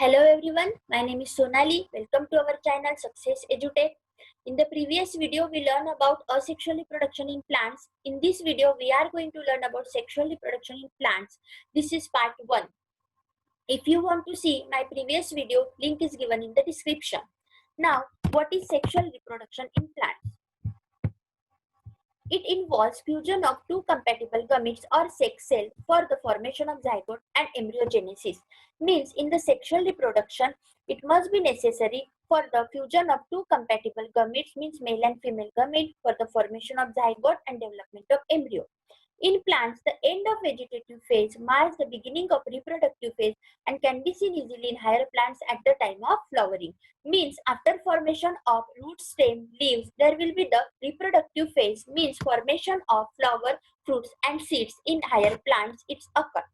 Hello everyone, my name is Sonali. Welcome to our channel Success EduTech. In the previous video, we learned about asexual reproduction in plants. In this video, we are going to learn about sexual reproduction in plants. This is part 1. If you want to see my previous video, link is given in the description. Now, what is sexual reproduction in plants? It involves fusion of two compatible gametes or sex cells for the formation of zygote and embryogenesis. Means in the sexual reproduction, it must be necessary for the fusion of two compatible gametes, means male and female gamete, for the formation of zygote and development of embryo. In plants, the end of vegetative phase marks the beginning of reproductive phase and can be seen easily in higher plants at the time of flowering. Means after formation of root, stem, leaves, there will be the reproductive phase, means formation of flower, fruits and seeds in higher plants it's occur.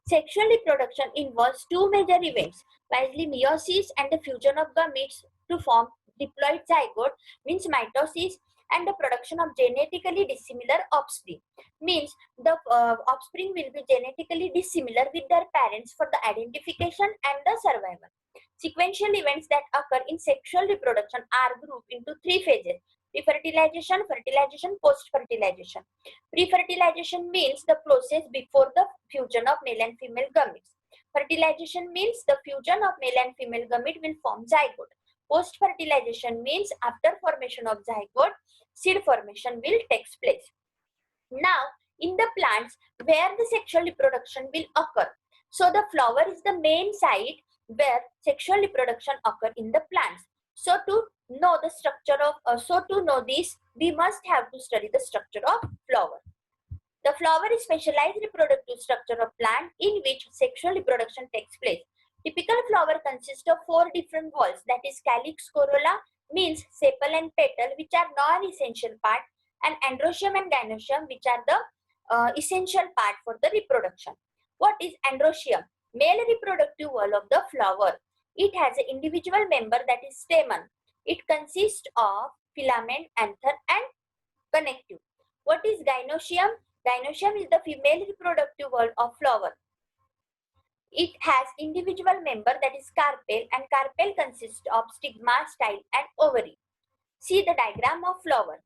Sexual reproduction involves two major events, wisely meiosis and the fusion of gametes to form diploid zygote, means mitosis, and the production of genetically dissimilar offspring. Means the offspring will be genetically dissimilar with their parents for the identification and the survival. Sequential events that occur in sexual reproduction are grouped into three phases: pre-fertilization, fertilization, post-fertilization. Pre-fertilization means the process before the fusion of male and female gametes. Fertilization means the fusion of male and female gamete will form zygote. Post-fertilization means after formation of zygote, seed formation will take place. Now, in the plants where the sexual reproduction will occur, so the flower is the main site where sexual reproduction occur in the plants. So to know the structure of, to know this, we must have to study the structure of flower. The flower is specialized reproductive structure of plant in which sexual reproduction takes place. Typical flower consists of four different walls, that is calyx, corolla, means sepal and petal, which are non-essential part, and androecium and gynoecium, which are the essential part for the reproduction. What is androecium? Male reproductive wall of the flower. It has an individual member, that is stamen. It consists of filament, anther and connective. What is gynoecium? Gynoecium is the female reproductive wall of flower. It has individual member, that is carpel, and carpel consists of stigma, style and ovary. See the diagram of flower.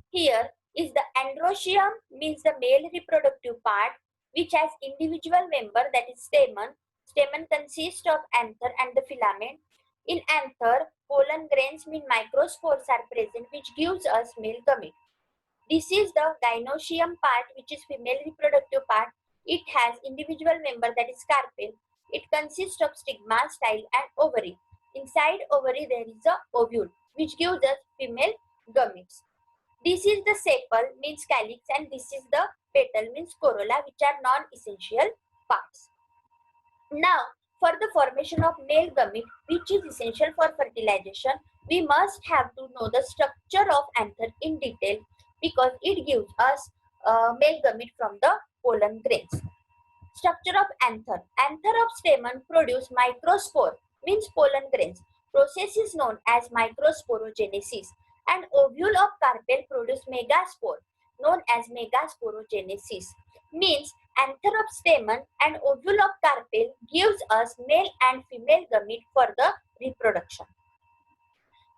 Here is the androecium, means the male reproductive part, which has individual member, that is stamen. Stamen consists of anther and the filament. In anther, pollen grains, mean microspores are present, which gives us male gamete. This is the gynoecium part, which is female reproductive part. It has individual member, that is carpel. It consists of stigma, style and ovary. Inside ovary there is a ovule, which gives us female gametes. This is the sepal, means calyx, and this is the petal, means corolla, which are non-essential parts. Now, for the formation of male gamete, which is essential for fertilization, we must have to know the structure of anther in detail, because it gives us male gamete from the pollen grains. Structure of anther. Anther of stamen produce microspore, means pollen grains. Process is known as microsporogenesis. And ovule of carpel produce megaspore, known as megasporogenesis. Means anther of stamen and ovule of carpel gives us male and female gamete for the reproduction.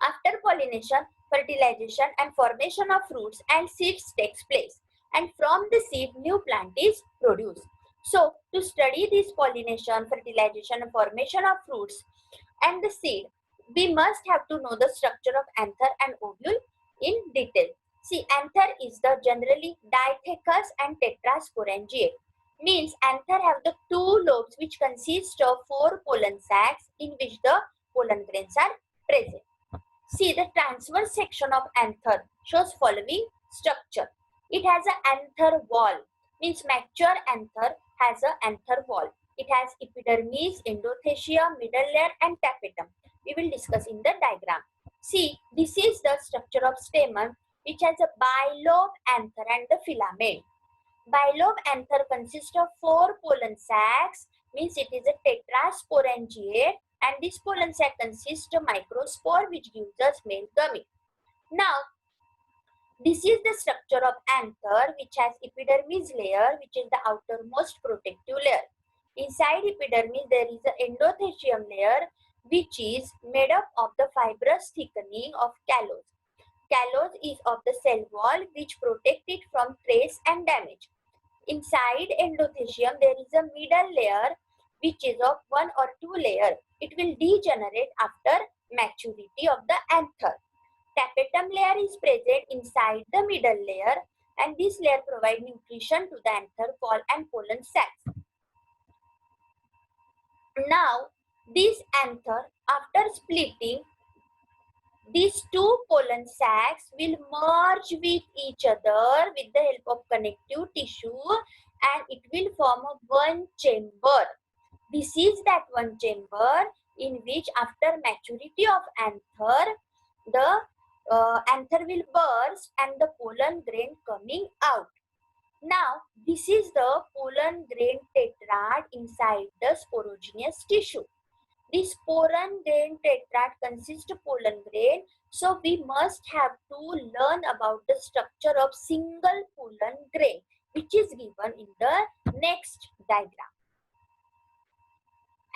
After pollination, fertilization and formation of fruits and seeds takes place, and from the seed new plant is produced. So to study this pollination, fertilization and formation of fruits and the seed, we must have to know the structure of anther and ovule in detail. See, anther is the generally dithecous and tetrasporangiate. Means anther have the two lobes which consist of four pollen sacs in which the pollen grains are present. See, the transverse section of anther shows following structure. It has an anther wall, means mature anther has an anther wall. It has epidermis, endothecium, middle layer and tapetum. We will discuss in the diagram. See, this is the structure of stamen, which has a bilobe anther and the filament. Bilobe anther consists of four pollen sacs, means it is a tetrasporangiate, and this pollen sac consists of microspore, which gives us male gamete. Now, this is the structure of anther, which has epidermis layer, which is the outermost protective layer. Inside epidermis, there is an endothecium layer which is made up of the fibrous thickening of callus. Callus is of the cell wall which protect it from trace and damage. Inside endothecium, there is a middle layer which is of one or two layers. It will degenerate after maturity of the anther. Tapetum layer is present inside the middle layer, and this layer provides nutrition to the anther wall and pollen sacs. Now, this anther, after splitting, these two pollen sacs will merge with each other with the help of connective tissue, and it will form a one chamber. This is that one chamber in which after maturity of anther, the anther will burst and the pollen grain coming out. Now, this is the pollen grain tetrad inside the sporogenous tissue. This pollen grain tetrad consists of pollen grain, so we must have to learn about the structure of single pollen grain, which is given in the next diagram.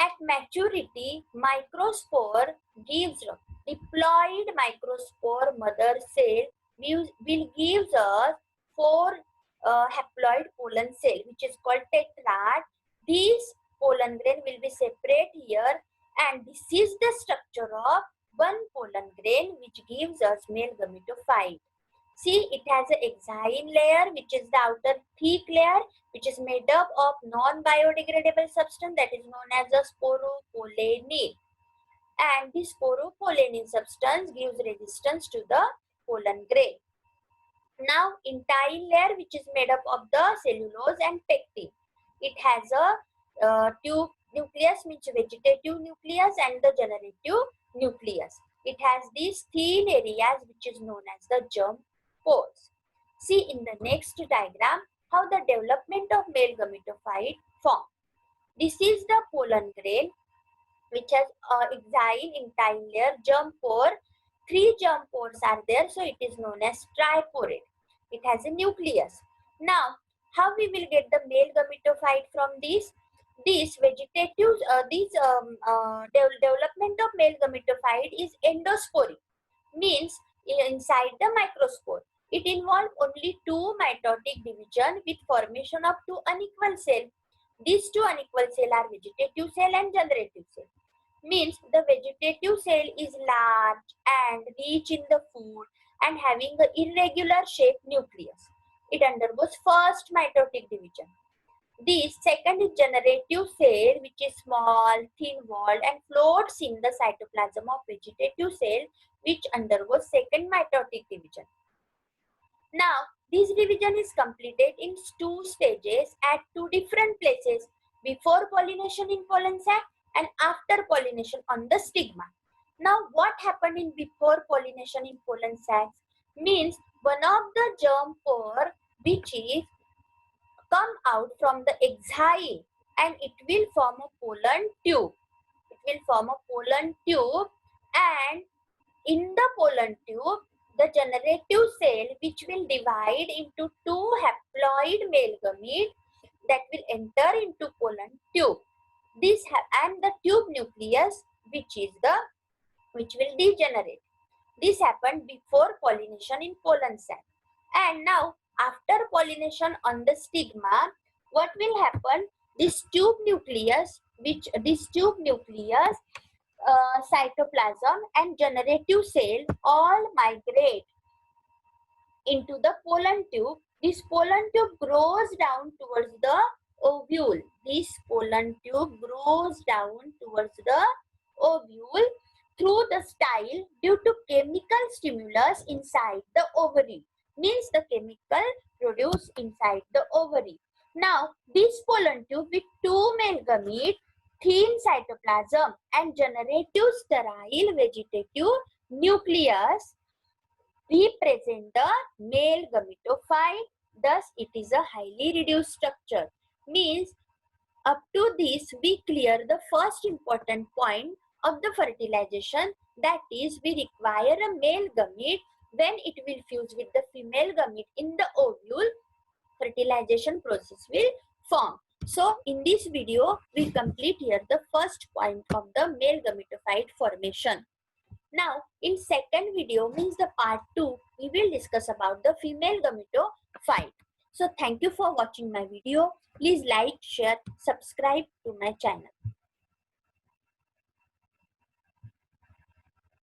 At maturity, microspore gives diploid microspore mother cell will give us 4 haploid pollen cell, which is called tetrad. These pollen grain will be separate here, and this is the structure of one pollen grain which gives us male gametophyte. See, it has an exine layer, which is the outer thick layer, which is made up of non-biodegradable substance that is known as the sporopollenin. And this sporopollenin substance gives resistance to the pollen grain. Now, intine layer, which is made up of the cellulose and pectin. It has a tube nucleus, which is vegetative nucleus, and the generative nucleus. It has these thin areas, which is known as the germ pores. See in the next diagram how the development of male gametophyte form. This is the pollen grain which has exine, intine layer, germ pore. 3 germ pores are there, so it is known as triporate. It has a nucleus. Now, how we will get the male gametophyte from this? This vegetative, development of male gametophyte is endosporic, means inside the microspore. It involves only 2 mitotic division with formation of 2 unequal cells. These 2 unequal cells are vegetative cell and generative cell. Means the vegetative cell is large and rich in the food and having an irregular shaped nucleus. It undergoes first mitotic division. The second is generative cell, which is small, thin-walled and floats in the cytoplasm of vegetative cell, which undergoes second mitotic division. Now, this division is completed in 2 stages at 2 different places: before pollination in pollen sac and after pollination on the stigma. Now, what happened in before pollination in pollen sacs? Means one of the germ pore which is come out from the exine and it will form a pollen tube. It will form a pollen tube, and in the pollen tube, the generative cell which will divide into 2 haploid male gametes that will enter into pollen tube. This and the tube nucleus which will degenerate. This happened before pollination in pollen sac. And now after pollination on the stigma, what will happen? This tube nucleus, cytoplasm and generative cell all migrate into the pollen tube. This pollen tube grows down towards the ovule. This pollen tube grows down towards the ovule through the style due to chemical stimulus inside the ovary. Means the chemical produced inside the ovary. Now, this pollen tube with 2 male gametes, thin cytoplasm and generative sterile vegetative nucleus represent the male gametophyte. Thus, it is a highly reduced structure. Means up to this, we clear the first important point of the fertilization, that is, we require a male gamete. When it will fuse with the female gamete in the ovule, fertilization process will form. So in this video, we complete here the first point of the male gametophyte formation. Now in second video, means the part 2, we will discuss about the female gametophyte. So thank you for watching my video. Please like, share, subscribe to my channel.